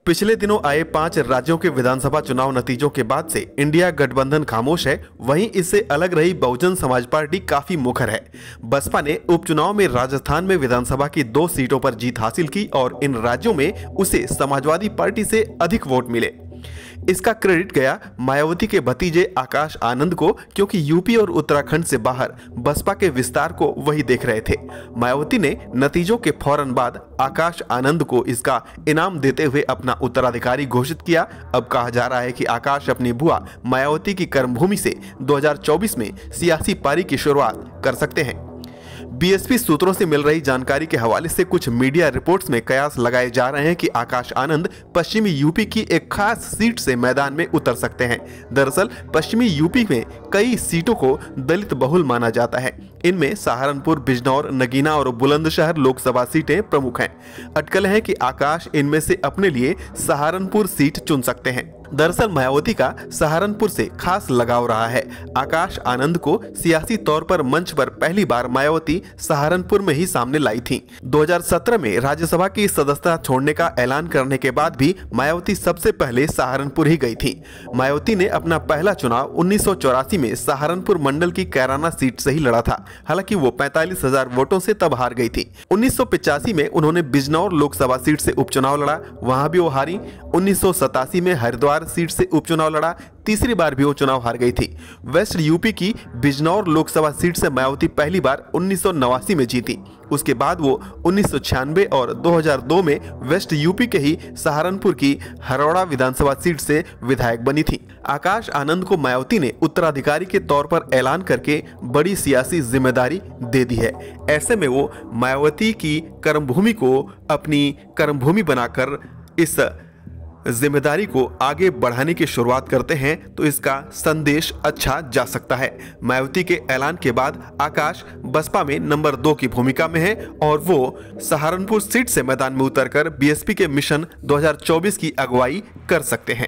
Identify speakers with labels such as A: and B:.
A: पिछले दिनों आए 5 राज्यों के विधानसभा चुनाव नतीजों के बाद से इंडिया गठबंधन खामोश है। वहीं इससे अलग रही बहुजन समाज पार्टी काफी मुखर है। बसपा ने उपचुनाव में राजस्थान में विधानसभा की 2 सीटों पर जीत हासिल की और इन राज्यों में उसे समाजवादी पार्टी से अधिक वोट मिले। इसका क्रेडिट गया मायावती के भतीजे आकाश आनंद को, क्योंकि यूपी और उत्तराखंड से बाहर बसपा के विस्तार को वही देख रहे थे। मायावती ने नतीजों के फौरन बाद आकाश आनंद को इसका इनाम देते हुए अपना उत्तराधिकारी घोषित किया। अब कहा जा रहा है कि आकाश अपनी बुआ मायावती की कर्मभूमि से 2024 में सियासी पारी की शुरुआत कर सकते हैं। बीएसपी सूत्रों से मिल रही जानकारी के हवाले से कुछ मीडिया रिपोर्ट्स में कयास लगाए जा रहे हैं कि आकाश आनंद पश्चिमी यूपी की एक खास सीट से मैदान में उतर सकते हैं। दरअसल पश्चिमी यूपी में कई सीटों को दलित बहुल माना जाता है। इनमें सहारनपुर, बिजनौर, नगीना और बुलंदशहर लोकसभा सीटें प्रमुख हैं। अटकल है कि आकाश इनमें से अपने लिए सहारनपुर सीट चुन सकते हैं। दरअसल मायावती का सहारनपुर से खास लगाव रहा है। आकाश आनंद को सियासी तौर पर मंच पर पहली बार मायावती सहारनपुर में ही सामने लाई थी। 2017 में राज्यसभा की सदस्यता छोड़ने का ऐलान करने के बाद भी मायावती सबसे पहले सहारनपुर ही गई थी। मायावती ने अपना पहला चुनाव 1984 में सहारनपुर मंडल की कैराना सीट से ही लड़ा था। हालांकि वो 45,000 वोटों से तब हार गई थी। 1985 में उन्होंने बिजनौर लोकसभा सीट से उपचुनाव लड़ा, वहां भी वो हारी। 1987 में हरिद्वार सीट से उपचुनाव लड़ा, तीसरी बार भी वो चुनाव हार गई थी। वेस्ट यूपी की बिजनौर लोकसभा सीट से मायावती पहली बार 1989 में जीती। उसके बाद वो 1996 और 2002 में वेस्ट यूपी के ही सहारनपुर की हरौड़ा विधानसभा सीट से विधायक बनी थी। आकाश आनंद को मायावती ने उत्तराधिकारी के तौर पर ऐलान करके बड़ी सियासी जिम्मेदारी दे दी है। ऐसे में वो मायावती की कर्मभूमि को अपनी कर्मभूमि बनाकर इस जिम्मेदारी को आगे बढ़ाने की शुरुआत करते हैं, तो इसका संदेश अच्छा जा सकता है। मायावती के ऐलान के बाद आकाश बसपा में नंबर 2 की भूमिका में है और वो सहारनपुर सीट से मैदान में उतरकर बीएसपी के मिशन 2024 की अगुवाई कर सकते हैं।